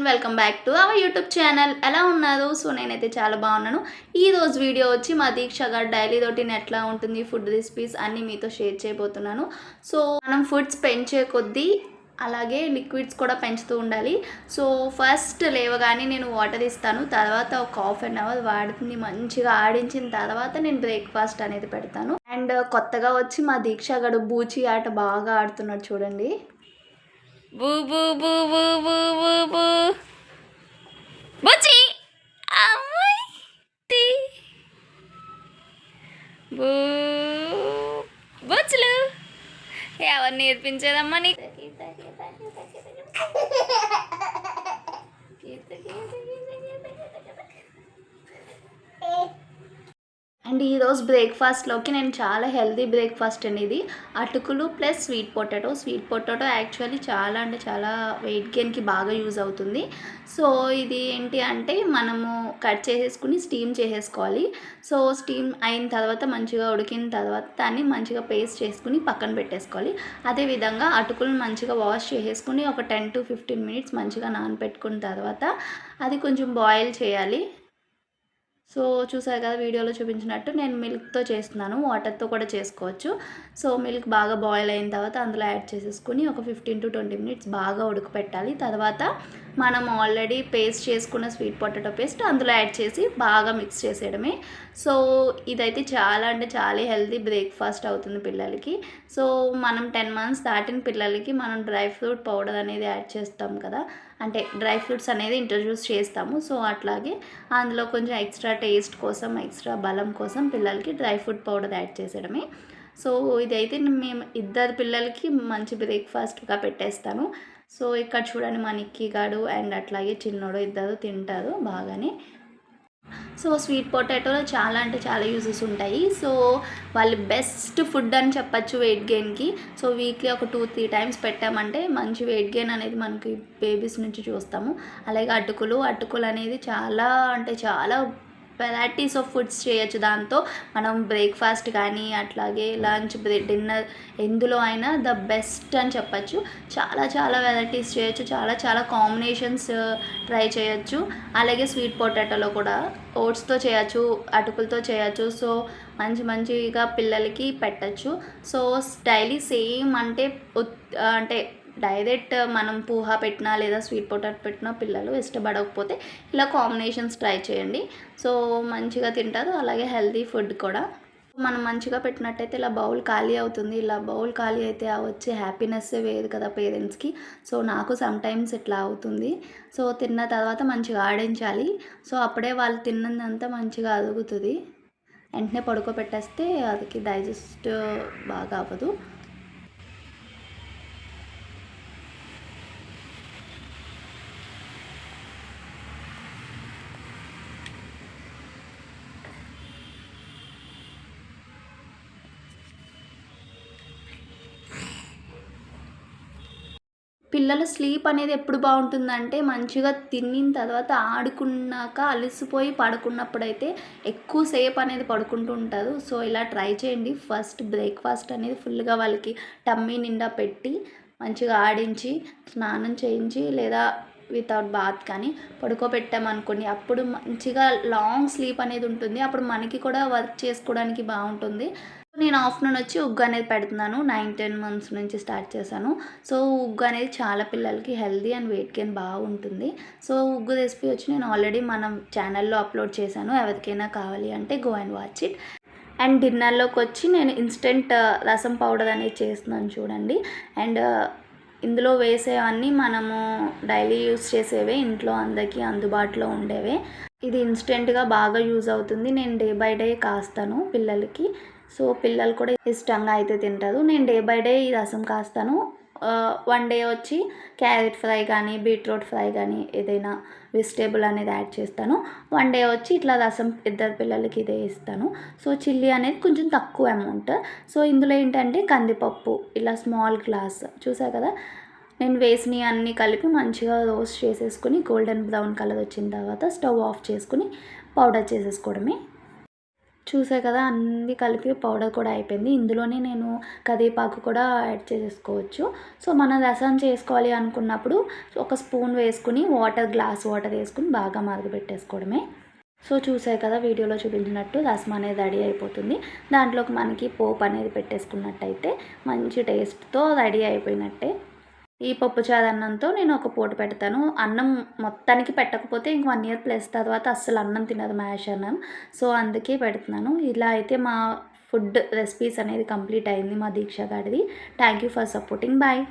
Welcome back to our YouTube channel. ఎలా ఉన్నారు? So నేనైతే చాలా బాగున్నాను. ఈరోజు వీడియో వచ్చి మా దీక్ష గారు డైలీ రొటీన్ ఎట్లా ఉంటుంది, ఫుడ్ రెసిపీస్ అన్నీ మీతో షేర్ చేయబోతున్నాను. సో మనం ఫుడ్స్ పెంచే కొద్దీ అలాగే లిక్విడ్స్ కూడా పెంచుతూ ఉండాలి. సో ఫస్ట్ లేవగానే నేను వాటర్ ఇస్తాను, తర్వాత ఒక ½ అవర్ వాడిని మంచిగా ఆడించిన తర్వాత నేను బ్రేక్ఫాస్ట్ అనేది పెడతాను. అండ్ కొత్తగా వచ్చి మా దీక్ష గారు బూచి ఆట బాగా ఆడుతున్నాడు చూడండి. బూ బూ బూ బూ బూ బూ బూ బుచ్చి అమ్మాయి బూ బుచ్చులు ఎవరు నేర్పించేదమ్మా నీకు? అండ్ ఈరోజు బ్రేక్ఫాస్ట్లోకి నేను చాలా హెల్తీ బ్రేక్ఫాస్ట్ అనేది అటుకులు ప్లస్ స్వీట్ పొటాటో యాక్చువల్లీ చాలా అంటే చాలా వెయిట్ గెయిన్కి బాగా యూజ్ అవుతుంది. సో ఇది ఏంటి అంటే మనము కట్ చేసేసుకుని స్టీమ్ చేసేసుకోవాలి. సో స్టీమ్ అయిన తర్వాత మంచిగా ఉడికిన తర్వాత దాన్ని మంచిగా పేస్ట్ చేసుకుని పక్కన పెట్టేసుకోవాలి. అదేవిధంగా అటుకులు మంచిగా వాష్ చేసేసుకుని ఒక 10 to 15 minutes మంచిగా నానబెట్టుకున్న తర్వాత అది కొంచెం బాయిల్ చేయాలి. సో చూసారు కదా వీడియోలో చూపించినట్టు నేను మిల్క్తో చేస్తున్నాను, వాటర్తో కూడా చేసుకోవచ్చు. సో మిల్క్ బాగా బాయిల్ అయిన తర్వాత అందులో యాడ్ చేసేసుకుని ఒక 15 to 20 minutes బాగా ఉడకపెట్టాలి. తర్వాత మనం ఆల్రెడీ పేస్ట్ చేసుకున్న స్వీట్ పొటాటో పేస్ట్ అందులో యాడ్ చేసి బాగా మిక్స్ చేసేయడమే. సో ఇదైతే చాలా అంటే చాలా హెల్తీ బ్రేక్ఫాస్ట్ అవుతుంది పిల్లలకి. సో మనం 10 months దాటిన పిల్లలకి మనం డ్రై ఫ్రూట్ పౌడర్ అనేది యాడ్ చేస్తాం కదా, అంటే డ్రై ఫ్రూట్స్ అనేది ఇంట్రడ్యూస్ చేస్తాము. సో అట్లాగే అందులో కొంచెం ఎక్స్ట్రా టేస్ట్ కోసం, ఎక్స్ట్రా బలం కోసం పిల్లలకి డ్రై ఫ్రూట్ పౌడర్ యాడ్ చేసేయడమే. సో ఇదైతే మేము ఇద్దరు పిల్లలకి మంచి బ్రేక్ఫాస్ట్గా పెట్టేస్తాను. సో ఇక్కడ చూడండి మా నిక్కీ గాడు అండ్ అట్లాగే చిన్నోడు ఇద్దరు తింటారు బాగానే. సో స్వీట్ పొటాటోలో చాలా అంటే చాలా యూజెస్ ఉంటాయి. సో వాళ్ళు బెస్ట్ ఫుడ్ అని చెప్పచ్చు వెయిట్ గెయిన్కి. సో వీక్లీ ఒక 2-3 times పెట్టామంటే మంచి వెయిట్ గెయిన్ అనేది మనకి బేబీస్ నుంచి చూస్తాము. అలాగే అటుకులు అనేది చాలా అంటే చాలా వెరైటీస్ ఆఫ్ ఫుడ్స్ చేయొచ్చు దాంతో. మనం బ్రేక్ఫాస్ట్ కానీ అట్లాగే లంచ్, డిన్నర్ ఎందులో అయినా ద బెస్ట్ అని చెప్పచ్చు. చాలా చాలా వెరైటీస్ చేయొచ్చు, చాలా చాలా కాంబినేషన్స్ ట్రై చేయొచ్చు. అలాగే స్వీట్ పొటాటోలో కూడా ఓట్స్తో చేయొచ్చు, అటుకులతో చేయొచ్చు. సో మంచిగా పిల్లలకి పెట్టచ్చు. సో డైలీ సేమ్ అంటే డైరెక్ట్ మనం పూహా పెట్టినా లేదా స్వీట్ పొటాటో పెట్టినా పిల్లలు ఇష్టపడకపోతే ఇలా కాంబినేషన్స్ ట్రై చేయండి. సో మంచిగా తింటారు, అలాగే హెల్తీ ఫుడ్ కూడా. మనం మంచిగా పెట్టినట్టయితే ఇలా బౌల్ ఖాళీ అవుతుంది. ఇలా బౌల్ ఖాళీ అయితే వచ్చే హ్యాపీనెస్సే వేరు కదా పేరెంట్స్కి. సో నాకు సమ్టైమ్స్ ఇట్లా అవుతుంది. సో తిన్న తర్వాత మంచిగా ఆడించాలి. సో అప్పుడే వాళ్ళు తిన్నదంతా మంచిగా అరుగుతుంది. వెంటనే పడుకోబెట్టేస్తే అది డైజెస్ట్ బాగా అవ్వదు. పిల్లల స్లీప్ అనేది ఎప్పుడు బాగుంటుందంటే మంచిగా తిన్న తర్వాత ఆడుకున్నాక అలసిపోయి పడుకున్నప్పుడైతే ఎక్కువసేపు అనేది పడుకుంటూ ఉంటారు. సో ఇలా ట్రై చేయండి. ఫస్ట్ బ్రేక్ఫాస్ట్ అనేది ఫుల్గా వాళ్ళకి టమ్మీ నిండా పెట్టి మంచిగా ఆడించి స్నానం చేయించి లేదా వితౌట్ బాత్ కానీ పడుకోబెట్టామనుకోండి, అప్పుడు మంచిగా లాంగ్ స్లీప్ అనేది ఉంటుంది. అప్పుడు మనకి కూడా వర్క్ చేసుకోవడానికి బాగుంటుంది. నేను ఆఫ్టర్నూన్ వచ్చి ఉగ్గు అనేది పెడుతున్నాను. 9-10 months నుంచి స్టార్ట్ చేశాను. సో ఉగ్గు అనేది చాలా పిల్లలకి హెల్దీ అండ్ వెయిట్ గెయిన్ బాగుంటుంది. సో ఉగ్గు రెసిపీ వచ్చి నేను ఆల్రెడీ మనం ఛానల్లో అప్లోడ్ చేశాను. ఎవరికైనా కావాలి అంటే go and watch it. And డిన్నర్లోకి వచ్చి నేను ఇన్స్టెంట్ రసం పౌడర్ అనేది చేస్తున్నాను చూడండి. అండ్ ఇందులో వేసేవన్నీ మనము డైలీ యూస్ చేసేవే, ఇంట్లో అందరికీ అందుబాటులో ఉండేవే. ఇది ఇన్స్టెంట్గా బాగా యూజ్ అవుతుంది. నేను డే బై డే కాస్తాను పిల్లలకి. సో పిల్లలు కూడా ఇష్టంగా అయితే తింటారు. నేను డే బై డే ఈ రసం కాస్తాను. 1 day వచ్చి క్యారెట్ ఫ్రై కానీ బీట్రూట్ ఫ్రై కానీ ఏదైనా వెజిటేబుల్ అనేది యాడ్ చేస్తాను. 1 day వచ్చి ఇట్లా రసం ఇద్దరు పిల్లలకి ఇదే ఇస్తాను. సో చిల్లీ అనేది కొంచెం తక్కువ అమౌంట్. సో ఇందులో ఏంటంటే కందిపప్పు ఇలా స్మాల్ గ్లాస్ చూసా కదా, నేను వేసినవి అన్నీ కలిపి మంచిగా రోస్ట్ చేసేసుకుని గోల్డెన్ బ్రౌన్ కలర్ వచ్చిన తర్వాత స్టవ్ ఆఫ్ చేసుకుని పౌడర్ చేసేసుకోవడమే. చూసా కదా! అన్నీ కలిపి పౌడర్ కూడా అయిపోయింది. ఇందులోనే నేను కరివేపాకు కూడా యాడ్ చేసేసుకోవచ్చు. సో, మనం రసం చేసుకోవాలి అనుకున్నప్పుడు ఒక స్పూన్ వేసుకొని గ్లాస్ వాటర్ వేసుకొని బాగా మరగబెట్టేసుకోవడమే. సో, చూసారు కదా! వీడియోలో చూపించినట్టు రసం అనేది రెడీ అయిపోతుంది. దాంట్లోకి మనకి పోపు అనేది పెట్టేసుకున్నట్టయితే మంచి టేస్ట్‌తో రెడీ అయిపోయినట్టే. ఈ పప్పుచారు అన్నంతో నేను ఒక పూట పెడతాను. అన్నం మొత్తానికి పెట్టకపోతే ఇంక 1 ఇయర్ ప్లస్ తర్వాత అస్సలు అన్నం తినదు మ్యాష్ అన్నం. సో, అందుకే పెడుతున్నాను. ఇలా అయితే మా ఫుడ్ రెసిపీస్ అనేది కంప్లీట్ అయింది మా దీక్ష గాడిది. Thank you for supporting. Bye.